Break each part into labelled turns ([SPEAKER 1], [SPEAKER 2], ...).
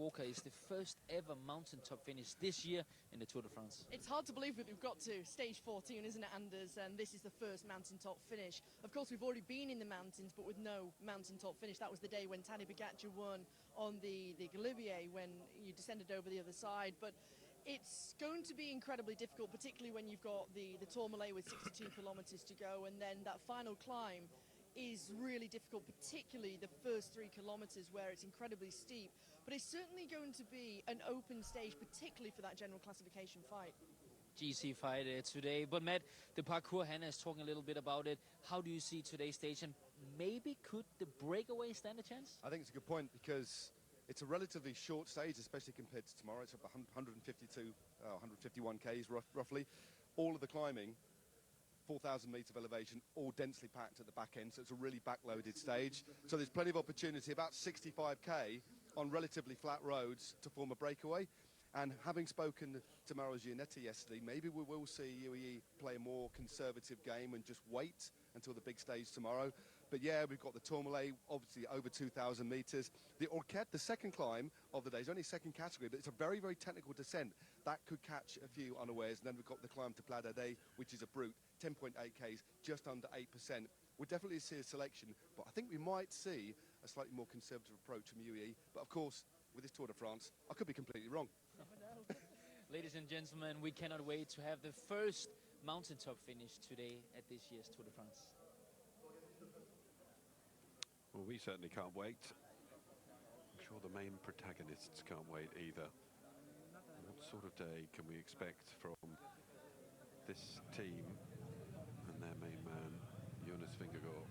[SPEAKER 1] Walker is the first ever mountaintop finish this year in the Tour de France.
[SPEAKER 2] It's hard to believe that we've got to stage 14, isn't it, Anders? And this is the first mountaintop finish. Of course, we've already been in the mountains, but with no mountaintop finish. That was the day when Tadej Pogačar won on the Galibier, when you descended over the other side. But it's going to be incredibly difficult, particularly when you've got the Tourmalet with 62 kilometres to go, and then that final climb is really difficult, particularly the first 3 kilometres where it's incredibly steep. But it's certainly going to be an open stage, particularly for that general classification fight.
[SPEAKER 1] GC fight today. But Matt, the parkour, Hannah is talking a little bit about it. How do you see today's stage, and maybe could the breakaway stand a chance?
[SPEAKER 3] I think it's a good point, because it's a relatively short stage, especially compared to tomorrow. It's up 151 Ks roughly. All of the climbing, 4,000 metres of elevation, all densely packed at the back end, so it's a really backloaded stage. So there's plenty of opportunity, about 65k on relatively flat roads to form a breakaway. And having spoken to Mauro Gianetti yesterday, maybe we will see UAE play a more conservative game and just wait until the big stage tomorrow. But yeah, we've got the Tourmalet, obviously over 2,000 metres. The Orquette, the second climb of the day, is only second category, but it's a very, very technical descent. That could catch a few unawares. And then we've got the climb to Pla d'Ade, which is a brute, 10.8 Ks, just under 8%. We'll definitely see a selection, but I think we might see a slightly more conservative approach from UAE. But of course, with this Tour de France, I could be completely wrong.
[SPEAKER 1] Ladies and gentlemen, we cannot wait to have the first mountaintop finish today at this year's Tour de France.
[SPEAKER 4] Well, we certainly can't wait. I'm sure the main protagonists can't wait either. What sort of day can we expect from this team and their main man, Jonas Vingegaard?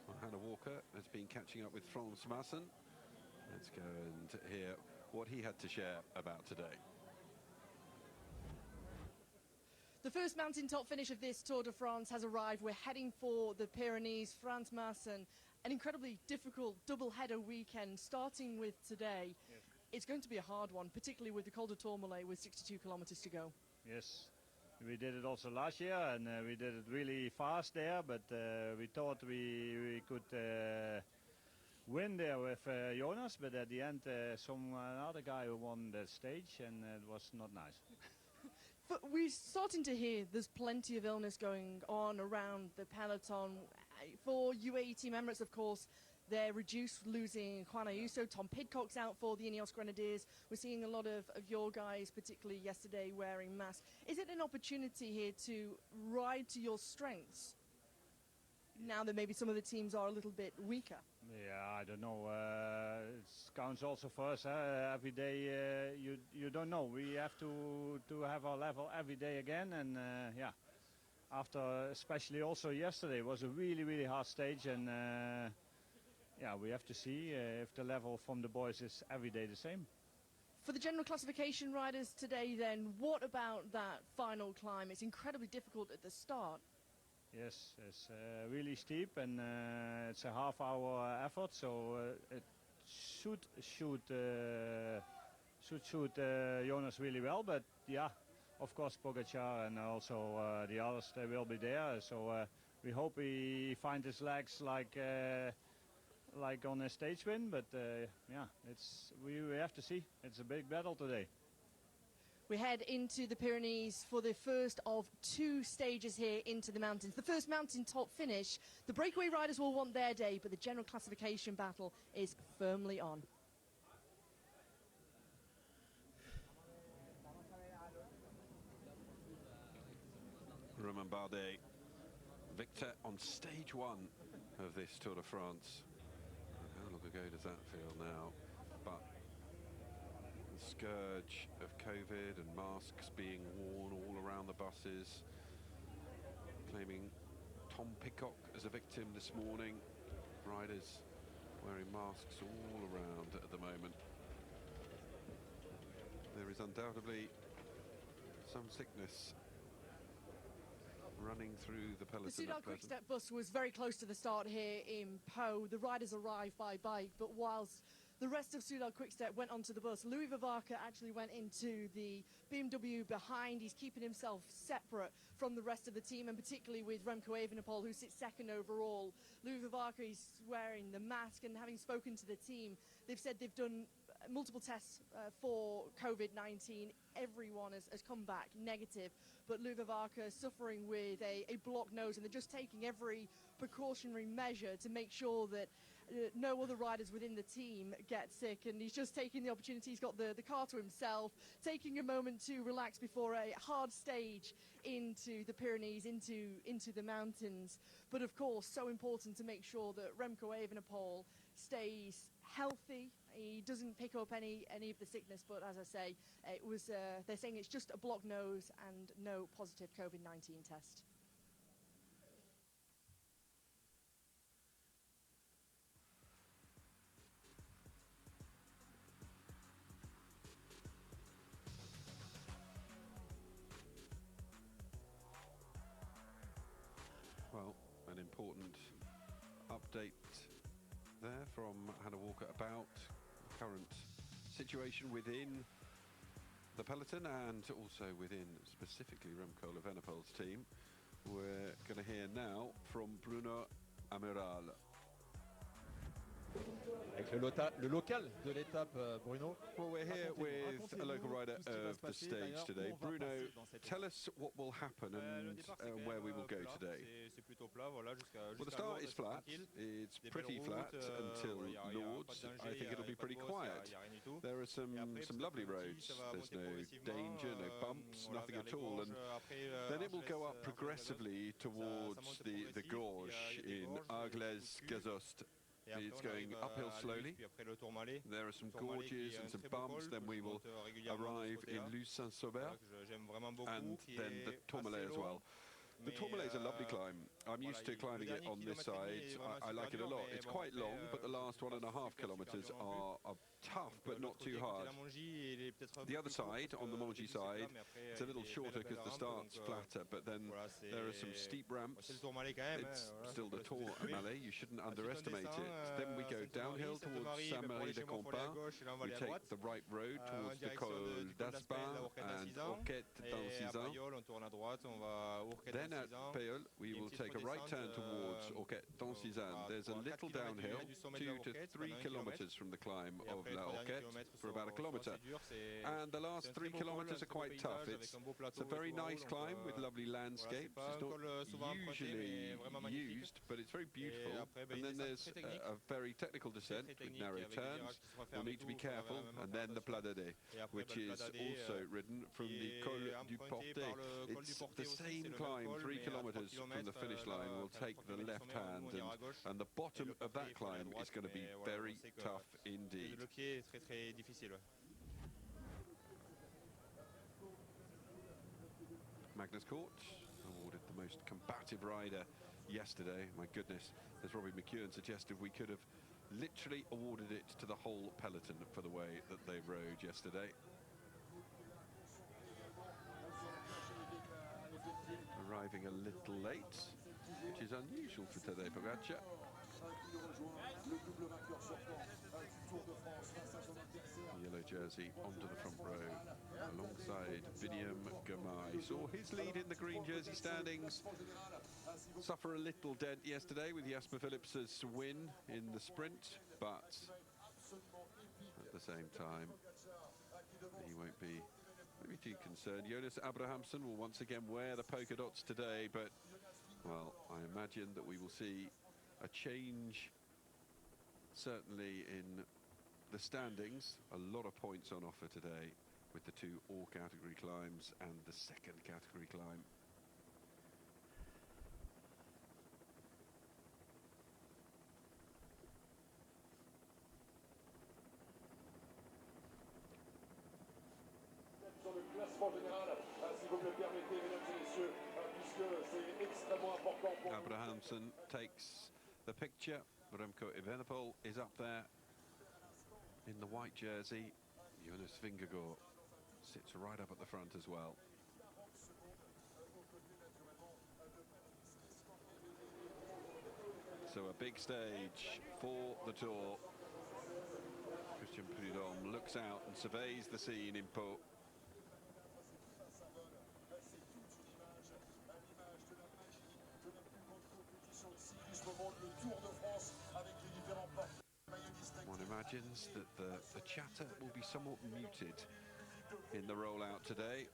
[SPEAKER 4] Well, Hannah Walker has been catching up with Frans Maassen. Let's go and hear what he had to share about today.
[SPEAKER 2] The first mountaintop finish of this Tour de France has arrived. We're heading for the Pyrenees. Frans Maassen, an incredibly difficult double-header weekend, starting with today.
[SPEAKER 5] Yes.
[SPEAKER 2] It's going to be a hard one, particularly with the Col de Tourmalet with 62 kilometres to go.
[SPEAKER 5] Yes, we did it also last year, and we did it really fast there, but we thought we could win there with Jonas, but at the end some another guy who won the stage, and it was not nice.
[SPEAKER 2] But we're starting to hear there's plenty of illness going on around the peloton. For UAE Team Emirates, of course, they're reduced, losing Juan Ayuso. Tom Pidcock's out for the Ineos Grenadiers. We're seeing a lot of your guys, particularly yesterday, wearing masks. Is it an opportunity here to ride to your strengths now that maybe some of the teams are a little bit weaker?
[SPEAKER 5] Yeah, I don't know. It counts also for us. Every day you don't know. We have to have our level every day again, and yeah. After, especially also yesterday, was a really, really hard stage, and yeah, we have to see if the level from the boys is every day the same.
[SPEAKER 2] For the general classification riders today then, what about that final climb? It's incredibly difficult at the start.
[SPEAKER 5] Yes, it's really steep, and it's a half-hour effort, so it should suit Jonas really well. But yeah, of course, Pogačar and also the others, they will be there. So we hope he finds his legs like on a stage win. But yeah, we have to see. It's a big battle today.
[SPEAKER 2] We head into the Pyrenees for the first of 2 stages here into the mountains. The first mountaintop finish. The breakaway riders will want their day, but the general classification battle is firmly on.
[SPEAKER 4] Romain Bardet, victor on stage 1 of this Tour de France. How long ago does that feel now? But the scourge of COVID and masks being worn all around the buses, claiming Tom Pidcock as a victim this morning. Riders wearing masks all around at the moment. There is undoubtedly some sickness running through the peloton.
[SPEAKER 2] The Soudal Quick-Step bus was very close to the start here in Po. The riders arrived by bike, but whilst The rest of Soudal Quickstep went onto the bus. Louis Vavaka actually went into the BMW behind. He's keeping himself separate from the rest of the team, and particularly with Remco Evenepoel, who sits second overall. Louis Vavaka is wearing the mask, and having spoken to the team, they've said they've done multiple tests for COVID-19. Everyone has come back negative, but Louis Vavaka suffering with a blocked nose, and they're just taking every precautionary measure to make sure that no other riders within the team get sick, and he's just taking the opportunity. He's got the car to himself, taking a moment to relax before a hard stage into the Pyrenees, into the mountains. But of course, so important to make sure that Remco Evenepoel stays healthy. He doesn't pick up any of the sickness, but as I say, it was they're saying it's just a blocked nose and no positive COVID-19 test.
[SPEAKER 4] Well, an important update there from Hannah Walker about the current situation within the peloton and also within specifically Remco Evenepoel's team. We're going to hear now from Bruno Amiral.
[SPEAKER 6] Avec le local de l'étape, Bruno.
[SPEAKER 4] Well, we're here with a local rider of the stage today. Bruno, tell us what will happen and where we will go today. Well, the start is flat. It's pretty flat until Lords. I think it'll be pretty quiet. There are some lovely roads. There's no danger, no bumps, nothing at all. And then it will go up progressively towards the gorge in Arglès-Gazost. It's going uphill slowly. There are some gorges and some bumps. Then we will arrive in Luce-Saint-Sauveur and then the Tourmalet as well. The Tourmalet is a lovely climb. I'm used to climbing it on this side. I like it a lot. It's quite long, but the last 1.5 kilometers are tough, but not too hard. The other side, on the Mongy side, it's a little shorter because the start's flatter, but then there are some steep ramps. It's still the Tourmalet. You shouldn't underestimate it. Then we go downhill towards Saint-Marie-de-Campin. We take the right road towards the Col d'Aspin and Orquet-d'Ancizan. Then at Péole, we will take a right turn towards Orquet-d'Ancizan. There's a little downhill, 2 to 3 kilometers from the climb of La Orquette for about 1 kilometer. And the last 3 kilometers are quite tough. It's a very nice climb with lovely landscapes. It's not usually used, but it's very beautiful. And then there's a very technical descent with narrow turns. We'll need to be careful. And then the Plat d'Adé, which is also ridden from the Col du Portet. It's the same climb, 3 kilometers from the finish line. We'll take the left hand, and the bottom of that climb is going to be very tough indeed. Magnus Cort awarded the most combative rider yesterday. My goodness, as Robbie McEwen suggested, we could have literally awarded it to the whole peloton for the way that they rode yesterday. Arriving a little late, which is unusual for Tadej Pogačar. Yellow jersey onto the front row alongside Biniam Girmay. He saw his lead in the green jersey standings suffer a little dent yesterday with Jasper Philips's win in the sprint, but at the same time he won't be too concerned. Jonas Abrahamsson will once again wear the polka dots today, but well, I imagine that we will see a change certainly in the standings. A lot of points on offer today with the 2 all-category climbs and the second category climb. Abrahamsson takes the picture. Remco Evenepoel is up there in the white jersey. Jonas Vingegaard sits right up at the front as well. So a big stage for the Tour. Christian Prudhomme looks out and surveys the scene in Pau. One imagines that the chatter will be somewhat muted in the rollout today.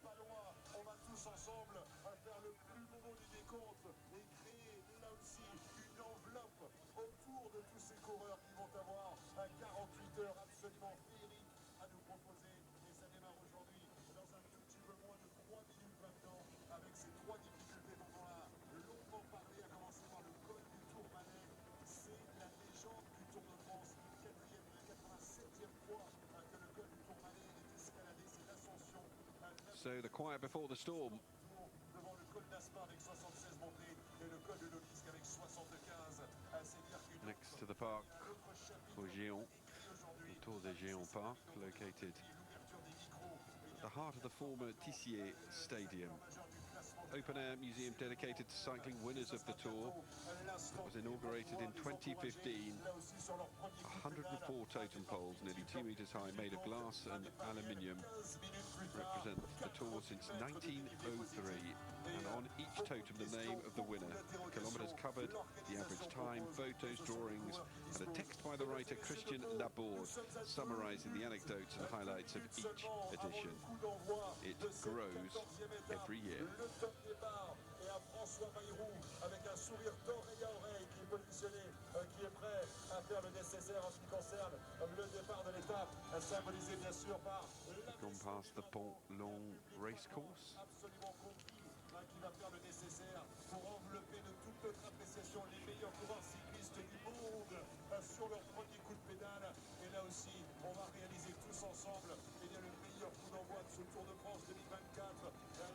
[SPEAKER 4] So the quiet before the storm. Next to the park, au Géant, the Tour des Géants Park, located at the heart of the former Tissier Stadium. Open-air museum dedicated to cycling winners of the Tour. It was inaugurated in 2015. 104 totem poles, nearly 2 meters high, made of glass and aluminium, represent the Tour since 1903. And on each totem, the name of the winner, kilometers covered, the average time, photos, drawings, and a text by the writer Christian Laborde, summarizing the anecdotes and highlights of each edition. It grows every year. François Mywhoosh avec un sourire d'oreille à oreille qui est positionné, qui est prêt à faire le nécessaire en ce qui concerne le départ de l'étape, symbolisé bien sûr par gone past the Pont Long race course. Absolument compris qui va faire le nécessaire pour envelopper de toute notre appréciation les meilleurs coureurs cyclistes du monde sur leur premier coup de pédale. Et là aussi, on va réaliser tous ensemble le meilleur coup d'envoi de ce Tour de France 2024.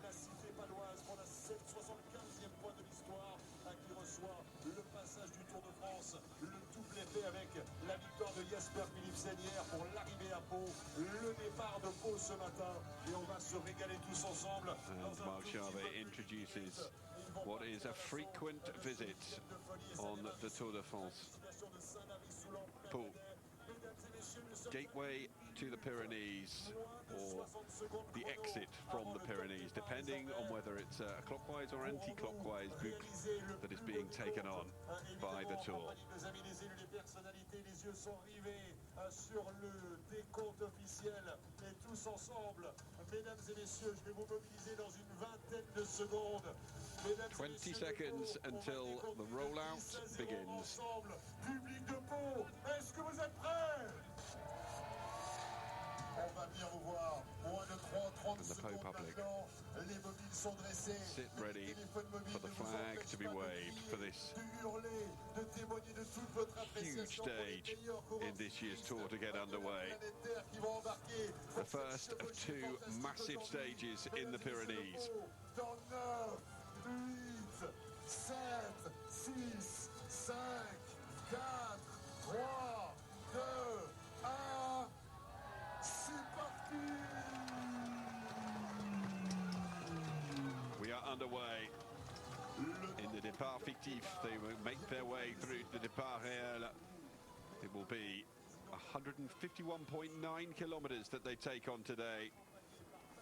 [SPEAKER 4] La cité paloise pour la 75e fois de l'histoire qui reçoit le passage du Tour de France. Le double effet avec la victoire de Jasper Philipsen hier pour l'arrivée à Pau. Le départ de Pau ce matin. Et on va se régaler tous ensemble. And Marc Charvet introduces what is a frequent visit on the Tour de France. Pau, gateway to the Pyrenees, or the exit from the Pyrenees, depending on whether it's a clockwise or anti-clockwise boucle that is being taken on by the Tour. Les yeux sont rivés sur le décompte officiel et tous ensemble, mesdames et messieurs, je vais vous mobiliser dans une vingtaine de secondes. 20 seconds until the rollout begins. Public de Pau, est-ce que vous êtes prêts? On va bien vous voir. Moins de 30 secondes maintenant. Les mobiles sont dressés. Sit ready for the flag to be waved for this huge stage in this year's Tour to get underway. The first of two massive stages in the Pyrenees. 8, 7, 6, 5, 4, 3, 2, 1. We are underway in the départ fictif. They will make their way through the départ réel. It will be 151.9 kilometers that they take on today.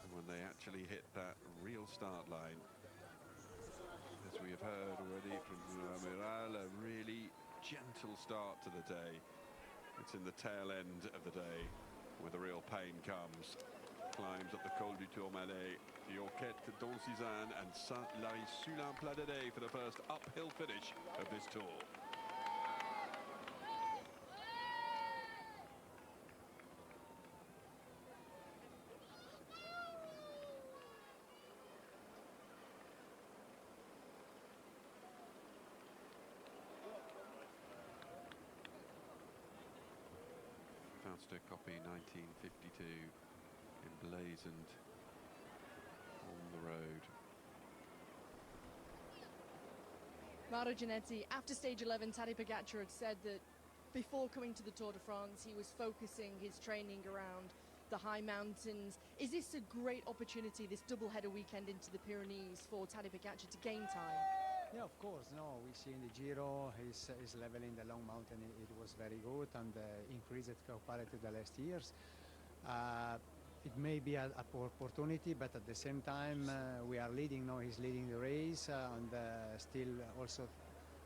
[SPEAKER 4] And when they actually hit that real start line, as we have heard already from Amiral, a really gentle start to the day. It's in the tail end of the day where the real pain comes. Climbs up the Col du Tourmalet, the Orquette d'Ancizane and Saint-Lary-Sulin-Pladadé for the first uphill finish of this Tour. Fausto Coppi, 1952, emblazoned on the road.
[SPEAKER 2] Mauro Gianetti, after stage 11, Tadej Pogačar had said that before coming to the Tour de France, he was focusing his training around the high mountains. Is this a great opportunity, this double-header weekend into the Pyrenees, for Tadej Pogačar to gain time?
[SPEAKER 7] Yeah, of course. No, we see in the Giro his level in the long mountain. It was very good and increased compared to the last years. It may be a poor opportunity, but at the same time we are leading. No, he's leading the race, and still also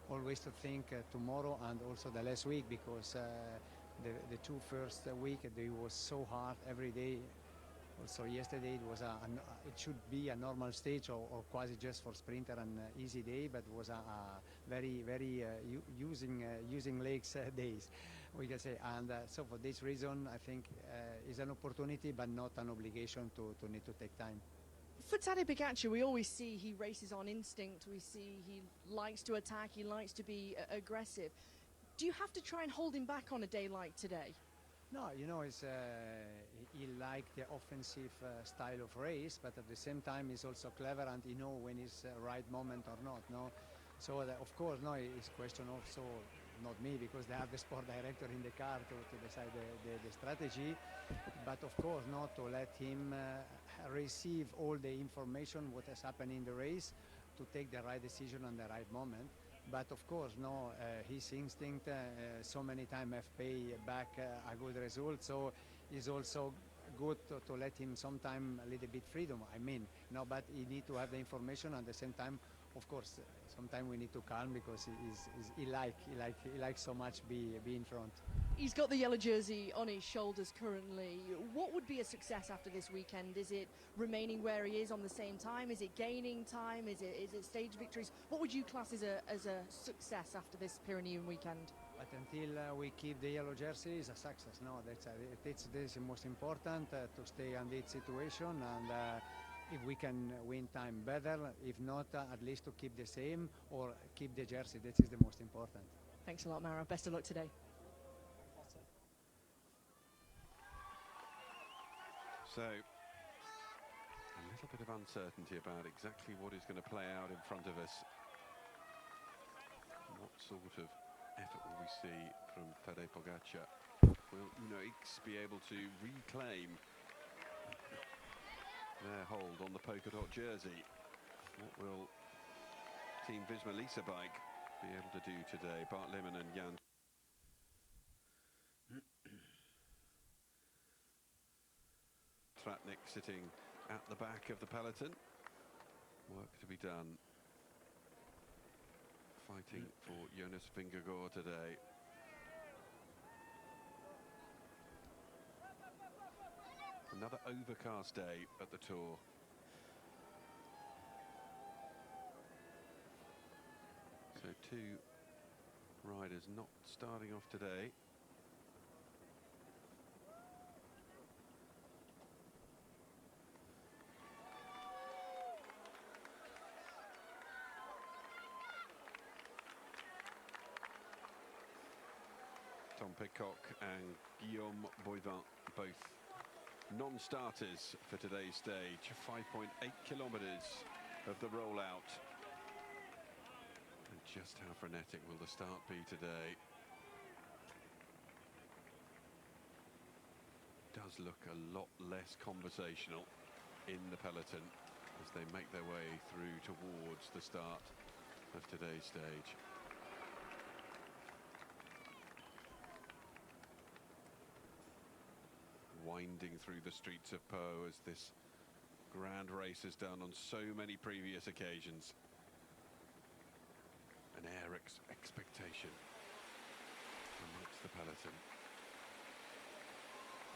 [SPEAKER 7] always to think tomorrow and also the last week, because the two first week they was so hard every day. Also yesterday it was it should be a normal stage or quasi just for sprinter and easy day, but it was a very using legs days, we can say. And so for this reason, I think is an opportunity but not an obligation to need to take time.
[SPEAKER 2] For Tadej Pogacar, we always see he races on instinct. We see he likes to attack, he likes to be aggressive. Do you have to try and hold him back on a day like today?
[SPEAKER 7] No, you know, he likes the offensive style of race, but at the same time he's also clever and he know when it's the right moment or not. No, so of course, no, it's question also not me, because they have the sport director in the car to decide the strategy, but of course not to let him receive all the information what has happened in the race to take the right decision on the right moment. But of course, no, his instinct so many times have paid back a good result. So it's also good to let him sometime a little bit freedom. I mean, no, but he need to have the information at the same time. Of course, sometimes we need to calm, because he likes so much be in front.
[SPEAKER 2] He's got the yellow jersey on his shoulders currently. What would be a success after this weekend? Is it remaining where he is on the same time? Is it gaining time? Is it stage victories? What would you class as a success after this Pyrenean weekend?
[SPEAKER 7] But until we keep the yellow jersey, is a success. No, this is the most important, to stay on this situation, and if we can win time, better. If not, at least to keep the same or keep the jersey. This is the most important.
[SPEAKER 2] Thanks a lot, Mara. Best of luck today.
[SPEAKER 4] So, a little bit of uncertainty about exactly what is going to play out in front of us. What sort of effort will we see from Tadej Pogacar? Will X be able to reclaim their hold on the polka dot jersey? What will Team Visma Lease Bike be able to do today? Bart Limmen and Jan Tratnik sitting at the back of the peloton. Work to be done. Fighting for Jonas Vingegaard today. Another overcast day at the Tour. So two riders not starting off today. Tom Pidcock and Guillaume Boivin, both non-starters for today's stage. 5.8 kilometers of the rollout. And just how frenetic will the start be today? Does look a lot less conversational in the peloton as they make their way through towards the start of today's stage. Winding through the streets of Po, as this grand race has done on so many previous occasions. An air expectation amongst the peloton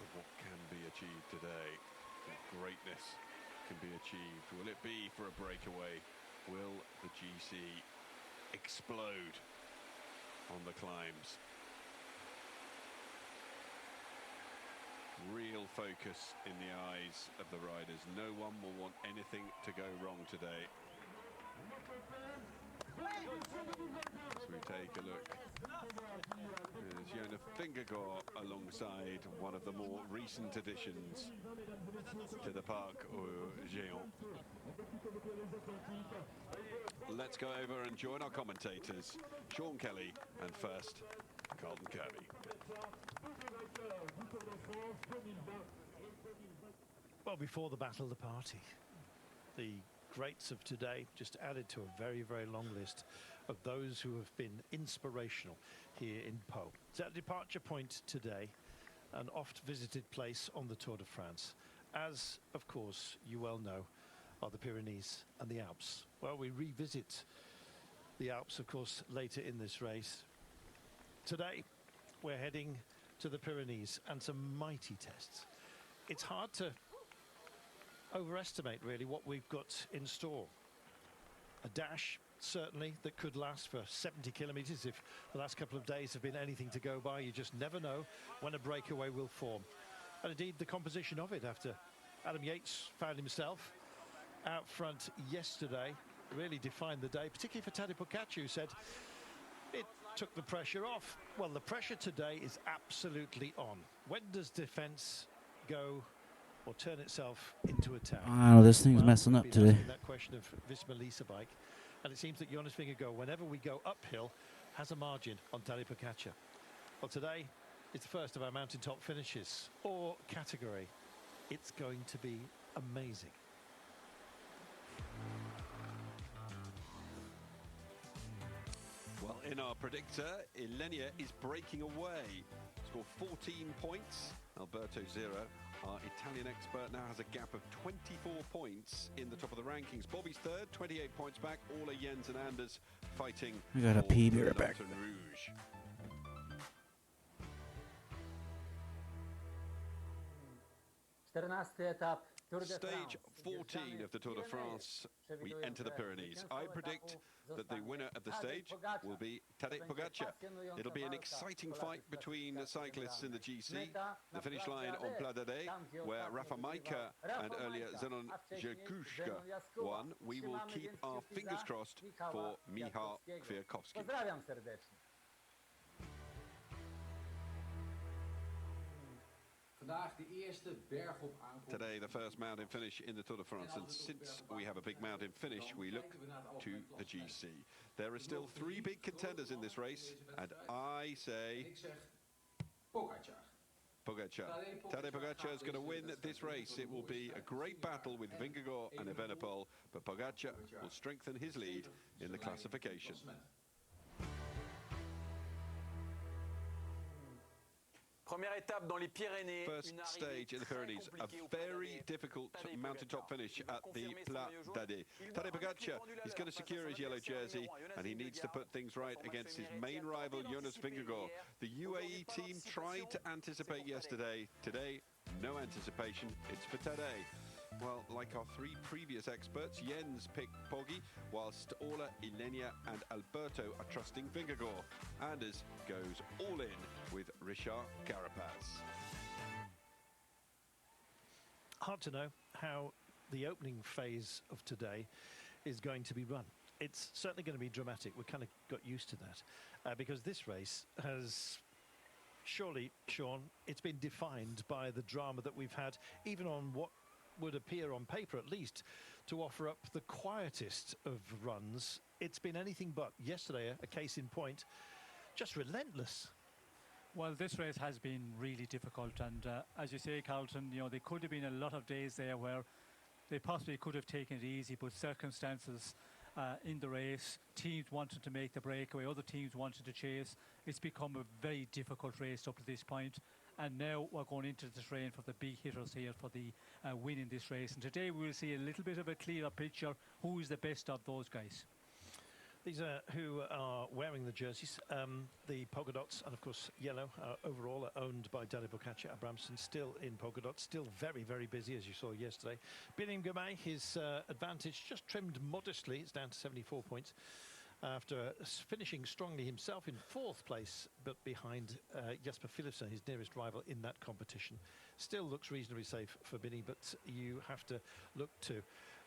[SPEAKER 4] of what can be achieved today. What greatness can be achieved. Will it be for a breakaway? Will the GC explode on the climbs? Real focus in the eyes of the riders. No one will want anything to go wrong today. As we take a look, there's Jonas Vingegaard alongside one of the more recent additions to the Parc aux Géants. Let's go over and join our commentators, Sean Kelly and first, Carlton Kirby.
[SPEAKER 8] Well, before the Battle of the Party, the greats of today just added to a very, very long list of those who have been inspirational here in Pau. It's at a departure point today, an oft-visited place on the Tour de France, as, of course, you well know, are the Pyrenees and the Alps. Well, we revisit the Alps, of course, later in this race. Today, we're heading to the Pyrenees and some mighty tests. It's hard to overestimate, really, what we've got in store. A dash, certainly, that could last for 70 kilometres. If the last couple of days have been anything to go by, you just never know when a breakaway will form. And indeed, the composition of it, after Adam Yates found himself out front yesterday, really defined the day, particularly for Tadej Pogačar, who said it took the pressure off. Well, the pressure today is absolutely on. When does defence go or turn itself into attack?
[SPEAKER 1] Oh, this thing's messing up today.
[SPEAKER 8] That question of Visma Lease bike, and it seems that Jonas Vingegaard, whenever we go uphill, has a margin on Tadej Pogačar. Well, today it's the first of our mountaintop finishes or category. It's going to be amazing.
[SPEAKER 4] Well, in our predictor, Ilenia is breaking away. Scored 14 points, Alberto 0. Our Italian expert now has a gap of 24 points in the top of the rankings. Bobby's third, 28 points back. All are Jens and Anders fighting.
[SPEAKER 1] We got a pee beer back.
[SPEAKER 4] Rouge. Stage 14 of the Tour de France, we enter the Pyrenees. I predict that the winner of the stage will be Tadej Pogačar. It'll be an exciting fight between cyclists in the GC. The finish line on Pla d'Ade, where Rafa Majka and earlier Zenon Jerkushka won. We will keep our fingers crossed for Michał Kwiatkowski. Today, the first mountain finish in the Tour de France, and since we have a big mountain finish, we look to the GC. There are still 3 big contenders in this race, and I say Pogačar. Tadej Pogačar is going to win this race. It will be a great battle with Vingegaard and Evenepoel, but Pogačar will strengthen his lead in the classification. First stage in the Pyrenees, a very difficult mountaintop finish at the Pla d'Ade. Tadej Pogačar is going to secure his yellow jersey, and he needs to put things right against his main rival, Jonas Vingegaard. The UAE team tried to anticipate yesterday. Today, no anticipation. It's for Tadej. Well, like our 3 previous experts, Jens picked Poggi, whilst Orla, Ilenia and Alberto are trusting Vingegaard. Anders goes all in with Richard Carapaz.
[SPEAKER 8] Hard to know how the opening phase of today is going to be run. It's certainly going to be dramatic. We kind of got used to that because this race has surely, Sean, it's been defined by the drama that we've had, even on what would appear on paper at least to offer up the quietest of runs. It's been anything but. Yesterday, a case in point, just relentless.
[SPEAKER 5] Well, this race has been really difficult, and as you say, Carlton, you know, there could have been a lot of days there where they possibly could have taken it easy, but circumstances in the race, teams wanted to make the breakaway, other teams wanted to chase. It's become a very difficult race up to this point. And now we're going into the train for the big hitters here for the win in this race. And today we will see a little bit of a clearer picture. Who is the best of those guys?
[SPEAKER 8] These are who are wearing the jerseys. The polka dots and, of course, yellow overall are owned by Tadej Pogačar. Abramson still in polka dots, still very, very busy, as you saw yesterday. Biniam Girmay, his advantage just trimmed modestly. It's down to 74 points. After finishing strongly himself in 4th place, but behind Jasper Philipsen, his nearest rival in that competition. Still looks reasonably safe for Binny, but you have to look to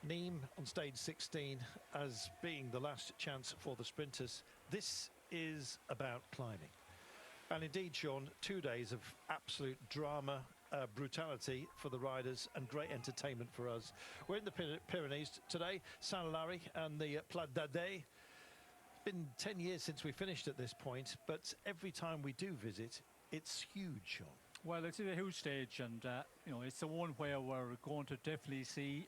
[SPEAKER 8] Nîmes on stage 16 as being the last chance for the sprinters. This is about climbing. And indeed, Sean, 2 days of absolute drama, brutality for the riders and great entertainment for us. We're in the Pyrenees today, Saint-Lary and the Pla d'Ade. Been 10 years since we finished at this point, but every time we do visit, it's huge, Sean.
[SPEAKER 5] Well, it's a huge stage, and you know, it's the one where we're going to definitely see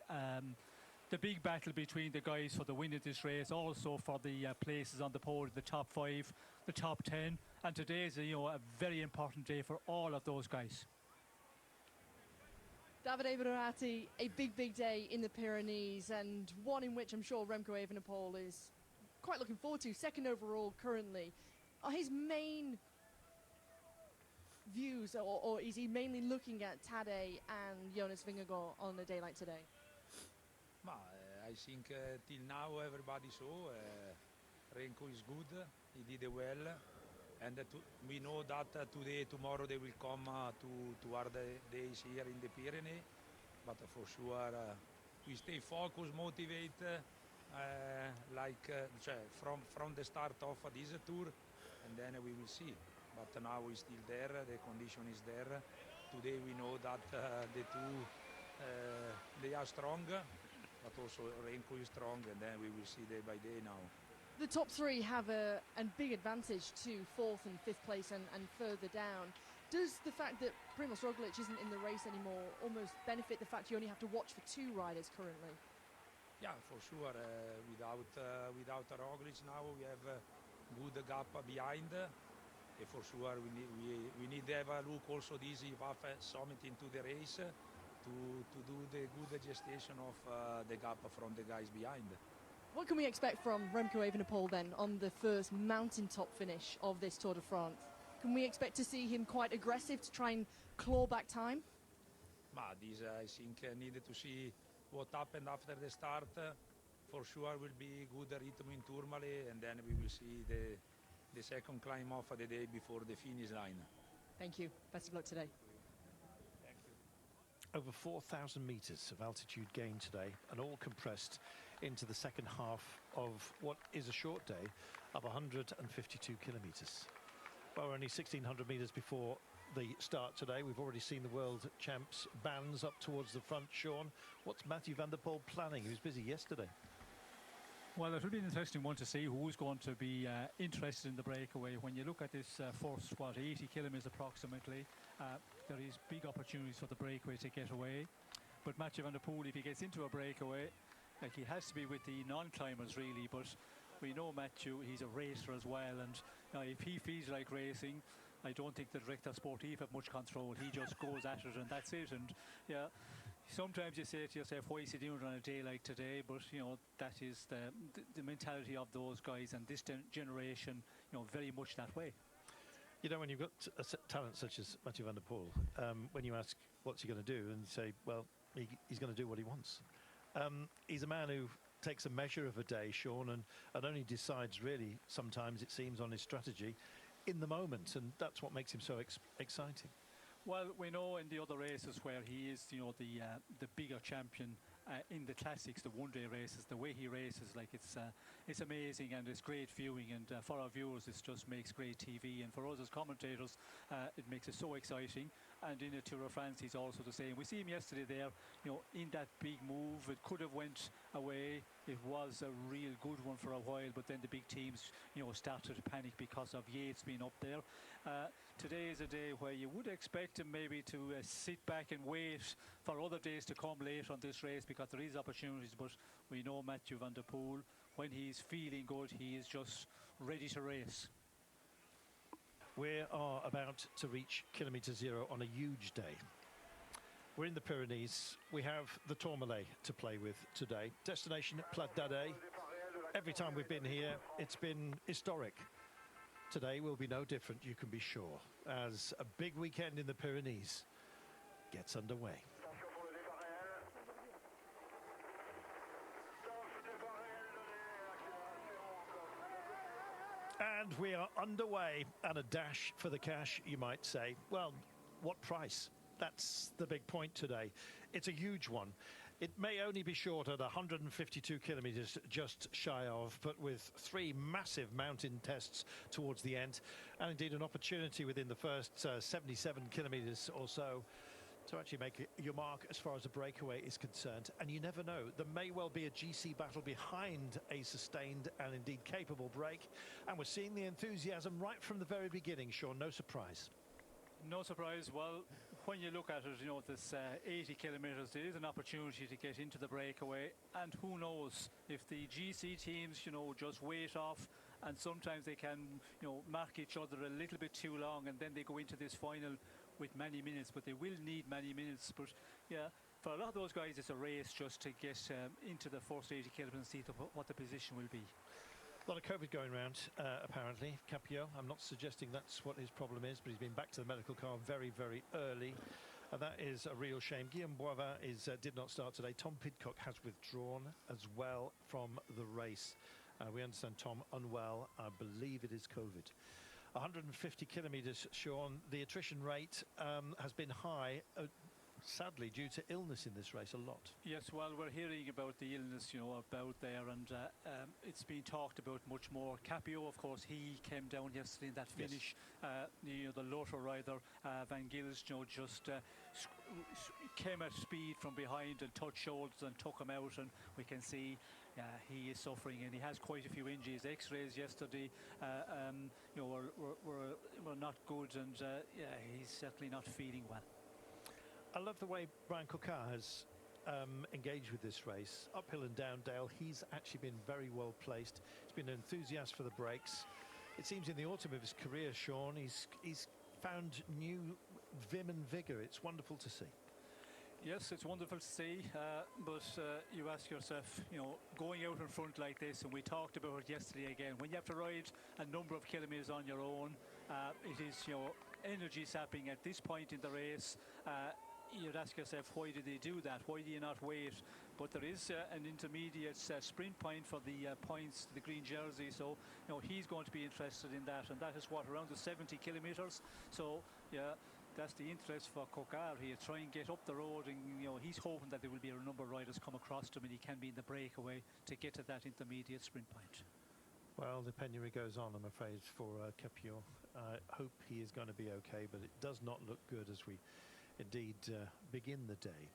[SPEAKER 9] the big battle between the guys for the win of this race, also for the places on the pole, the top 5, the top 10. And today is a very important day for all of those guys.
[SPEAKER 2] Davide Berardi, a big day in the Pyrenees, and one in which I'm sure Remco Evenepoel is quite looking forward to. Second overall currently. Are his main views, or is he mainly looking at Tadej and Jonas Vingegaard on a day like today?
[SPEAKER 10] I think till now everybody saw Remco is good, he did well, and we know that today, tomorrow they will come to other days here in the Pyrenees, but for sure we stay focused, motivate, from the start of this tour, and then we will see. But now we're still there, the condition is there. Today we know that the two, they are strong, but also Remco is strong, and then we will see day by day now.
[SPEAKER 2] The top 3 have a big advantage to 4th and 5th place and further down. Does the fact that Primož Roglič isn't in the race anymore almost benefit the fact you only have to watch for 2 riders currently?
[SPEAKER 10] Yeah, for sure. Without Roglič now we have a good gap behind. For sure we need to have a look also this half summit into the race to do the good gestation of the gap from the guys behind.
[SPEAKER 2] What can we expect from Remco Evenepoel then on the first mountaintop finish of this Tour de France? Can we expect to see him quite aggressive to try and claw back time?
[SPEAKER 10] This I think needed to see what happened after the start. For sure will be good rhythm in Tourmalet, and then we will see the second climb off of the day before the finish line.
[SPEAKER 2] Thank you. Best of luck today.
[SPEAKER 8] Over 4,000 metres of altitude gain today, and all compressed into the second half of what is a short day of 152 kilometres. Well, we're only 1,600 metres before the start today. We've already seen the world champs bands up towards the front. Sean, what's Mathieu van der Poel planning? He was busy yesterday.
[SPEAKER 9] Well, it will be an interesting one to see who's going to be interested in the breakaway. When you look at this first, 80 kilometres approximately, there is big opportunities for the breakaway to get away. But Mathieu van der Poel, if he gets into a breakaway, like, he has to be with the non-climbers really, but we know Mathieu, he's a racer as well, and if he feels like racing, I don't think the director sportif have much control. He just goes at it and that's it. And yeah, sometimes you say to yourself, why is he doing it on a day like today? But that is the mentality of those guys, and this generation, very much that way.
[SPEAKER 8] When you've got a talent such as Mathieu van der Poel, when you ask what's he going to do, and you say, well, he's going to do what he wants. He's a man who takes a measure of a day, Sean, and only decides really, sometimes it seems, on his strategy in the moment, and that's what makes him so exciting.
[SPEAKER 9] Well, we know in the other races where he is, the bigger champion in the classics, the one-day races, the way he races, like it's amazing, and it's great viewing, and for our viewers, it just makes great TV, and for us as commentators, it makes it so exciting. And in the Tour de France, he's also the same. We see him yesterday there, in that big move. It could have went away. It was a real good one for a while, but then the big teams, started to panic because of Yates being up there. Today is a day where you would expect him maybe to sit back and wait for other days to come later on this race, because there is opportunities, but we know Mathieu van der Poel, when he's feeling good, he is just ready to race.
[SPEAKER 8] We are about to reach kilometre zero on a huge day. We're in the Pyrenees. We have the Tourmalet to play with today. Destination Plat d'Adey. Every time we've been here, it's been historic. Today will be no different, you can be sure, as a big weekend in the Pyrenees gets underway. And we are underway, and a dash for the cash, you might say. Well, what price? That's the big point today. It's a huge one. It may only be short at 152 kilometres, just shy of, but with 3 massive mountain tests towards the end, and indeed an opportunity within the first 77 kilometres or so to actually make your mark as far as a breakaway is concerned. And you never know, there may well be a GC battle behind a sustained and indeed capable break, and we're seeing the enthusiasm right from the very beginning. Sean, no surprise.
[SPEAKER 9] No surprise. Well, when you look at it, you know, this 80 kilometres, there is an opportunity to get into the breakaway, and who knows if the GC teams, you know, just wait off, and sometimes they can, you know, mark each other a little bit too long, and then they go into this final with many minutes, but they will need many minutes. But yeah, for a lot of those guys, it's a race just to get into the first 80 kilometres and see what the position will be.
[SPEAKER 8] A lot of COVID going around, apparently. Capio, I'm not suggesting that's what his problem is, but he's been back to the medical car very, very early. And that is a real shame. Guillaume Boivin did not start today. Tom Pidcock has withdrawn as well from the race. We understand Tom unwell. I believe it is COVID. 150 kilometres, Sean. The attrition rate has been high. Sadly, due to illness in this race, a lot.
[SPEAKER 9] Yes, well, we're hearing about the illness, you know, about there, and it's been talked about much more. Capio, of course, he came down yesterday in that finish. Yes. You know, the Lothar rider, Van Gils, you know, just came at speed from behind and touched shoulders and took him out, and we can see he is suffering, and he has quite a few injuries. X-rays yesterday, you know, were not good, and yeah, he's certainly not feeling well.
[SPEAKER 8] I love the way Brian Coquard has engaged with this race, uphill and down dale. He's actually been very well placed. He's been an enthusiast for the breaks. It seems in the autumn of his career, Sean, he's found new vim and vigour. It's wonderful to see.
[SPEAKER 9] Yes, it's wonderful to see, but you ask yourself, you know, going out in front like this, and we talked about it yesterday again, when you have to ride a number of kilometres on your own, it is, you know, energy sapping at this point in the race. You'd ask yourself, why did they do that? Why do you not wait? But there is an intermediate sprint point for the points, the green jersey, so you know he's going to be interested in that, and that is what, around the 70 kilometres. So yeah, that's the interest for Coquard here. Try and get up the road, and you know he's hoping that there will be a number of riders come across to him, and he can be in the breakaway to get to that intermediate sprint point.
[SPEAKER 8] Well, the penury goes on, I'm afraid, for Capio. I hope he is going to be okay, but it does not look good as we indeed begin the day.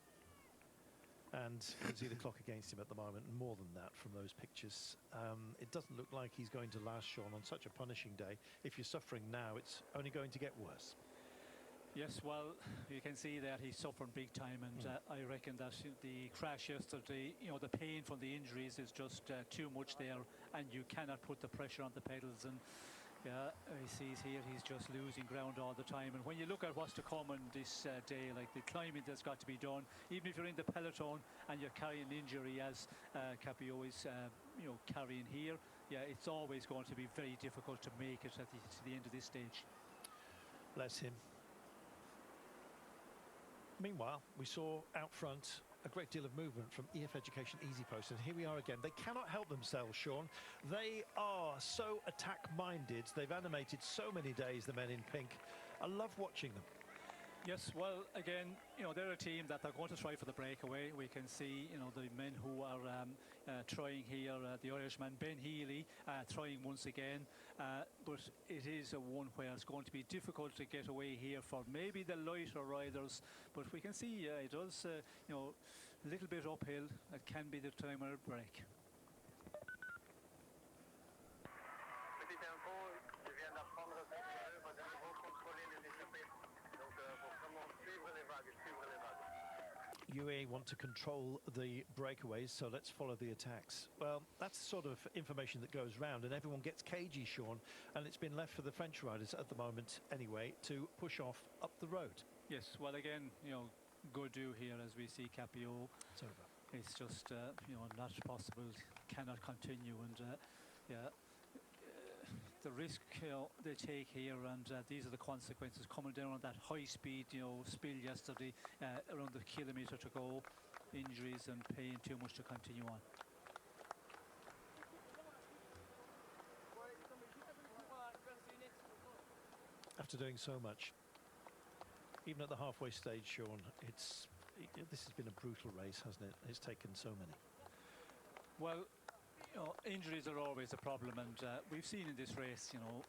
[SPEAKER 8] And you can see the clock against him at the moment, and more than that from those pictures. It doesn't look like he's going to last, Sean, on such a punishing day. If you're suffering now, it's only going to get worse.
[SPEAKER 9] Yes, well, you can see that he's suffering big time, and I reckon that the crash yesterday, you know, the pain from the injuries is just too much there, and you cannot put the pressure on the pedals. And yeah, he sees here he's just losing ground all the time. And when you look at what's to come on this day, like the climbing that's got to be done, even if you're in the peloton and you're carrying injury as Capio is you know, carrying here, yeah, it's always going to be very difficult to make it at to the end of this stage.
[SPEAKER 8] Bless him. Meanwhile, we saw out front a great deal of movement from EF Education Easy Post, and here we are again. They cannot help themselves, Sean. They are so attack-minded. They've animated so many days, the men in pink. I love watching them.
[SPEAKER 9] Yes, well, again, you know, they're a team that they're going to try for the breakaway. We can see, you know, the men who are trying here, the Irishman Ben Healy trying once again, but it is a one where it's going to be difficult to get away here for maybe the lighter riders, but we can see it does, you know, a little bit uphill. It can be the time of a break.
[SPEAKER 8] UAE want to control the breakaways, so let's follow the attacks. Well, that's the sort of information that goes round, and everyone gets cagey, Sean, and it's been left for the French riders at the moment, anyway, to push off up the road.
[SPEAKER 9] Yes, well, again, you know, good do here as we see Capio.
[SPEAKER 8] It's over.
[SPEAKER 9] It's just, you know, not possible, cannot continue, and yeah. The risk, you know, they take here, and these are the consequences coming down on that high speed, you know, spill yesterday, around the kilometre to go, injuries and pain, too much to continue on.
[SPEAKER 8] After doing so much, even at the halfway stage, Sean, this has been a brutal race, hasn't it? It's taken so many.
[SPEAKER 9] Well, you know, injuries are always a problem, and we've seen in this race, you know,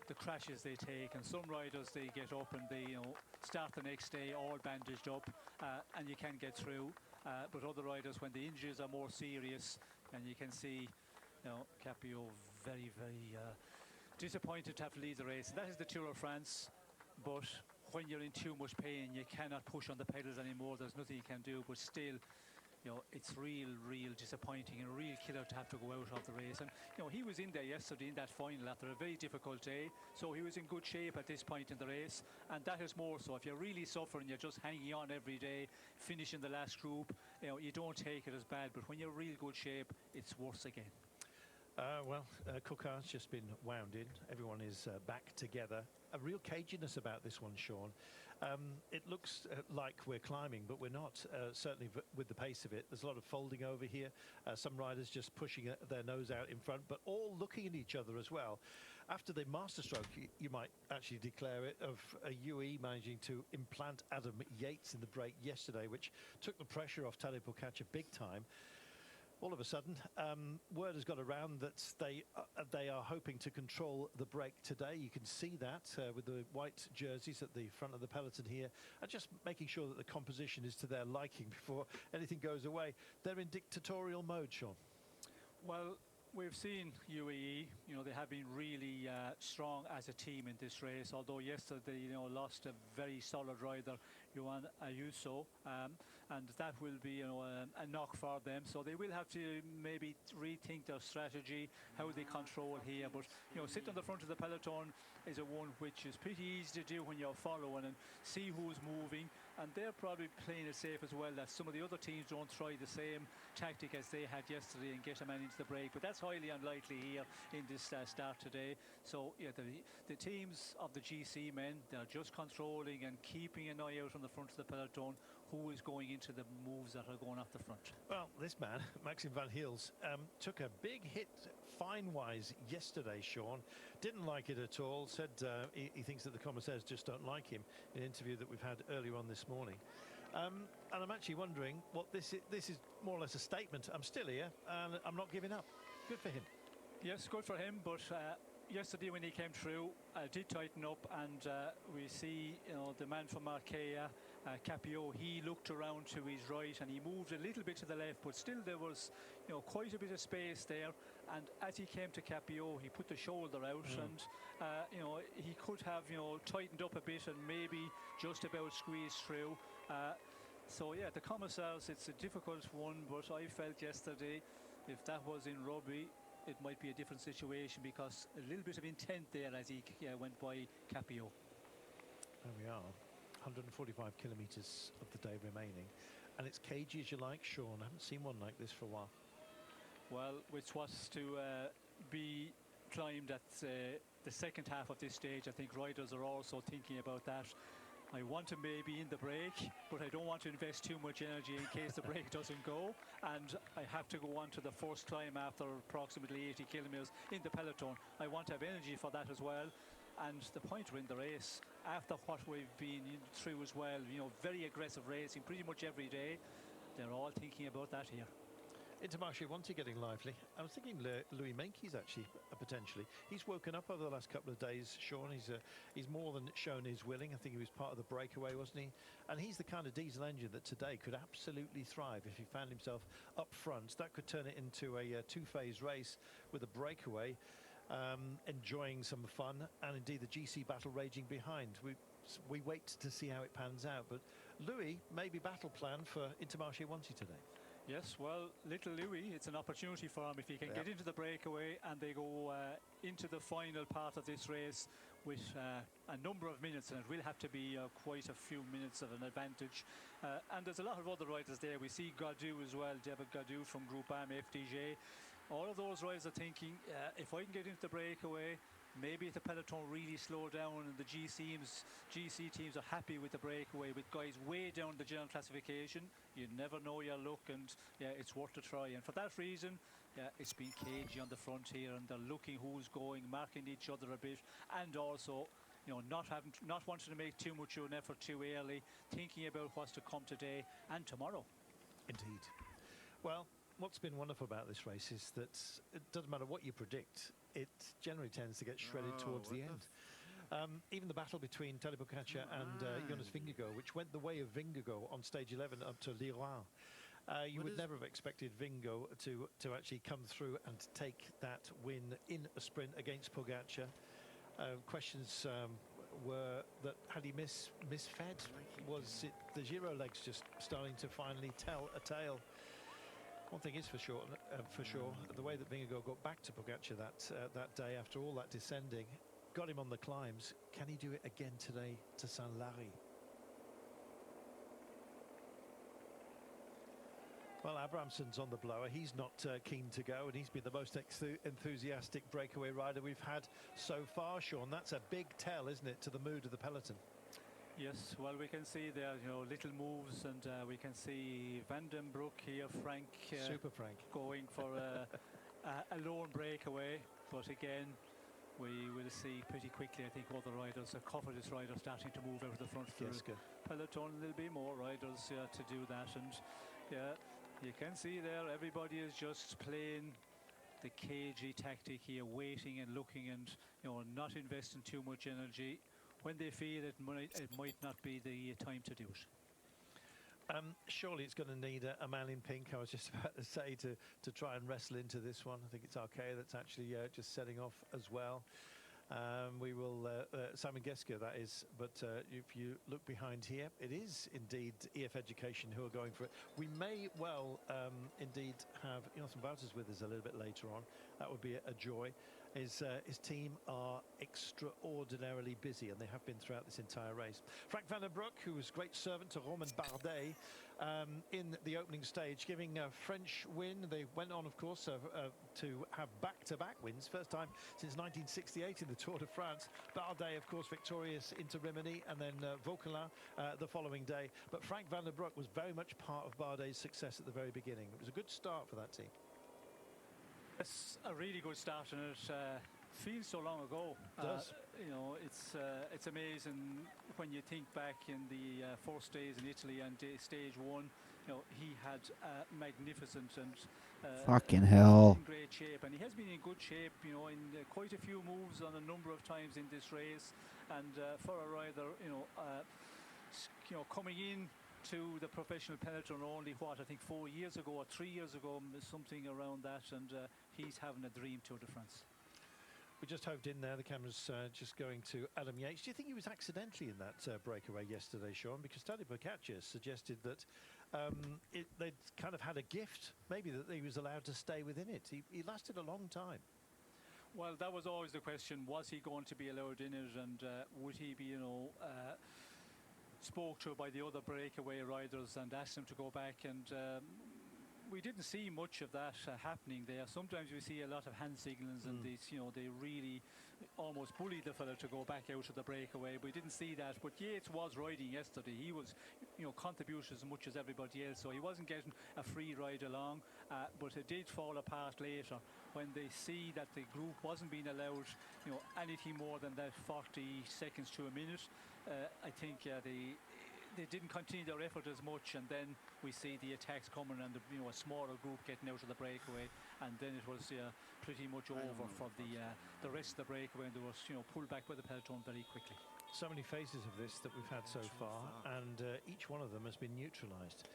[SPEAKER 9] the crashes they take, and some riders, they get up and they, you know, start the next day all bandaged up, and you can get through, but other riders, when the injuries are more serious, and you can see, you know, Capio very, very disappointed to have to leave the race. And that is the Tour of France, but when you're in too much pain, you cannot push on the pedals anymore. There's nothing you can do, but still, you know, it's real disappointing and a real killer to have to go out of the race. And, you know, he was in there yesterday in that final after a very difficult day, so he was in good shape at this point in the race, and that is more so. If you're really suffering, you're just hanging on every day, finishing the last group, you know, you don't take it as bad, but when you're in real good shape, it's worse again.
[SPEAKER 8] Coquart's just been wound in. Everyone is back together. A real caginess about this one, Sean. It looks like we're climbing, but we're not, certainly with the pace of it. There's a lot of folding over here. Some riders just pushing their nose out in front, but all looking at each other as well. After the masterstroke, you might actually declare it, of a UE managing to implant Adam Yates in the brake yesterday, which took the pressure off Tadej Pogačar big time. All of a sudden, word has got around that they are hoping to control the break today. You can see that with the white jerseys at the front of the peloton here, and just making sure that the composition is to their liking before anything goes away. They're in dictatorial mode, Sean.
[SPEAKER 9] Well, we've seen UAE, you know, they have been really strong as a team in this race, although yesterday, you know, lost a very solid rider, Juan Ayuso, and that will be, you know, a knock for them. So they will have to maybe rethink their strategy, how they control here. But, you know, sitting on the front of the peloton is a one which is pretty easy to do when you're following and see who's moving. And they're probably playing it safe as well, that some of the other teams don't try the same tactic as they had yesterday and get a man into the break. But that's highly unlikely here in this start today. So, yeah, the teams of the GC men, they're just controlling and keeping an eye out on the front of the peloton, who is going into the moves that are going off the front.
[SPEAKER 8] Well, this man, Maxim van Heels, took a big hit fine-wise yesterday, Sean. Didn't like it at all. Said he thinks that the commissaires just don't like him, in an interview that we've had earlier on this morning. And I'm actually wondering what this is more or less a statement. I'm still here and I'm not giving up. Good for him.
[SPEAKER 9] Yes, good for him, but yesterday when he came through, did tighten up, and we see, you know, the man from Arkea, Capio, he looked around to his right and he moved a little bit to the left, but still there was, you know, quite a bit of space there. And as he came to Capio, he put the shoulder out, and you know, he could have, you know, tightened up a bit and maybe just about squeezed through. So yeah, the commissaires, it's a difficult one, but I felt yesterday, if that was in Robbie, it might be a different situation, because a little bit of intent there as he went by Capio.
[SPEAKER 8] There we are, 145 kilometres of the day remaining, and it's cagey as you like, Sean. I haven't seen one like this for a while.
[SPEAKER 9] Well, which was to be climbed at the second half of this stage. I think riders are also thinking about that. I want to maybe in the break, but I don't want to invest too much energy in case the break doesn't go, and I have to go on to the first climb after approximately 80 kilometers in the peloton. I want to have energy for that as well, and the pointer in the race, after what we've been through as well, you know, very aggressive racing pretty much every day, they're all thinking about that here.
[SPEAKER 8] Intermarché Wanty getting lively. I was thinking Louis Meintjes actually, potentially. He's woken up over the last couple of days, Sean. He's more than shown his willing. I think he was part of the breakaway, wasn't he? And he's the kind of diesel engine that today could absolutely thrive if he found himself up front. That could turn it into a two-phase race with a breakaway, enjoying some fun, and indeed the GC battle raging behind. We wait to see how it pans out, but Louis, maybe battle plan for Intermarché Wanty today.
[SPEAKER 9] Yes, well, little Louis, it's an opportunity for him if he can get into the breakaway and they go into the final part of this race with a number of minutes, and it will have to be quite a few minutes of an advantage. And there's a lot of other riders there. We see Gaudu as well, David Gaudu from Group AM FDJ. All of those riders are thinking, if I can get into the breakaway, maybe if the peloton really slow down and the GC teams are happy with the breakaway, with guys way down the general classification, you never know your luck, and yeah, it's worth a try. And for that reason, yeah, it's been cagey on the front here, and they're looking who's going, marking each other a bit, and also, you know, not wanting to make too much of an effort too early, thinking about what's to come today and tomorrow.
[SPEAKER 8] Indeed. Well, what's been wonderful about this race is that it doesn't matter what you predict, it generally tends to get shredded towards the end. Even the battle between Tadej Pogačar and Jonas Vingegaard, which went the way of Vingegaard on stage 11 up to Lyon. You would never have expected Vingegaard to actually come through and take that win in a sprint against Pogačar. Questions were that had he misfed? Was it the Giro legs just starting to finally tell a tale? One thing is for sure, the way that Vingegaard got back to Pogacar that day after all that descending, got him on the climbs. Can he do it again today to Saint-Lary? Well, Abramson's on the blower. He's not keen to go, and he's been the most enthusiastic breakaway rider we've had so far, Sean. That's a big tell, isn't it, to the mood of the peloton?
[SPEAKER 9] Yes, well, we can see there, little moves, and we can see Van den Broek here, Frank.
[SPEAKER 8] Super Frank.
[SPEAKER 9] Going for a lone breakaway, but again, we will see pretty quickly, I think, other riders, a covetous rider starting to move out of the front of the peloton. There'll be more riders to do that, and yeah, you can see there everybody is just playing the cagey tactic here, waiting and looking, and not investing too much energy when they feel it might not be the time to do it.
[SPEAKER 8] Surely it's going to need a man in pink, I was just about to say, to try and wrestle into this one. I think it's Arkea that's actually just setting off as well. We will, Simon Geske, that is, but if you look behind here, it is indeed EF Education who are going for it. We may well indeed have Jonathan Wouters with us a little bit later on. That would be a joy. His team are extraordinarily busy, and they have been throughout this entire race. Frank van der Broek, who was great servant to Romain Bardet in the opening stage, giving a French win. They went on, of course, to have back-to-back wins, first time since 1968 in the Tour de France. Bardet, of course, victorious into Rimini, and then Vauquelin the following day. But Frank van der Broek was very much part of Bardet's success at the very beginning. It was a good start for that team.
[SPEAKER 9] It's a really good start, and it feels so long ago.
[SPEAKER 8] It does.
[SPEAKER 9] It's amazing when you think back in the first days in Italy and stage one. He had magnificent and
[SPEAKER 11] fucking hell,
[SPEAKER 9] in great shape, and he has been in good shape. In quite a few moves on a number of times in this race, and for a rider, coming in to the professional peloton only, I think 4 years ago or 3 years ago, something around that, and he's having a dream Tour de France.
[SPEAKER 8] We just hoved in there, the camera's just going to Adam Yates. Do you think he was accidentally in that breakaway yesterday, Sean? Because Tadej Pogacar suggested that they'd kind of had a gift, maybe that he was allowed to stay within it. He lasted a long time.
[SPEAKER 9] Well, that was always the question. Was he going to be allowed in it, and would he be, spoke to by the other breakaway riders and asked them to go back, and we didn't see much of that happening there. Sometimes we see a lot of hand signals, and they really almost bully the fella to go back out of the breakaway. We didn't see that, but Yates was riding yesterday. He was contributing as much as everybody else, so he wasn't getting a free ride along, but it did fall apart later when they see that the group wasn't being allowed anything more than that 40 seconds to a minute. I think they didn't continue their effort as much, and then we see the attacks coming, and a smaller group getting out of the breakaway, and then it was pretty much over for the rest of the breakaway, and they was pulled back by the peloton very quickly.
[SPEAKER 8] So many phases of this that we've had so far, and each one of them has been neutralised.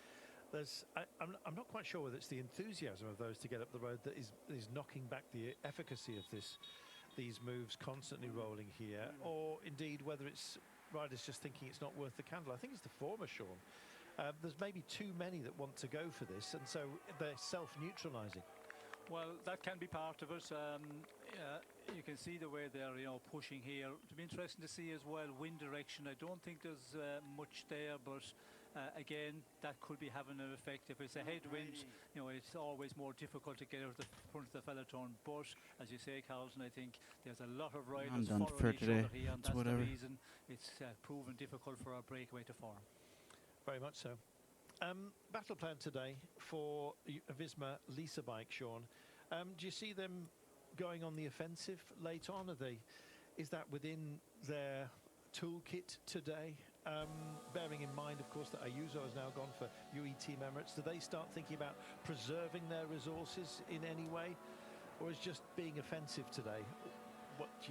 [SPEAKER 8] I'm not quite sure whether it's the enthusiasm of those to get up the road that is knocking back the efficacy of these moves constantly rolling here, or indeed whether it's riders just thinking it's not worth the candle. I think it's the former, Sean. There's maybe too many that want to go for this, and so they're self-neutralising.
[SPEAKER 9] Well, that can be part of it. You can see the way they're pushing here. It'll be interesting to see as well wind direction. I don't think there's much there, but again, that could be having an effect. If it's a headwind, it's always more difficult to get out of the front of the peloton. But as you say, Carlton, I think there's a lot of riders following each other here, and that's the reason it's proven difficult for our breakaway to form.
[SPEAKER 8] Very much so. Battle plan today for Visma Lisa bike, Sean. Do you see them going on the offensive late on? Is that within their toolkit today? Bearing in mind, of course, that Ayuso has now gone for UE Team Emirates. Do they start thinking about preserving their resources in any way, or is just being offensive today what you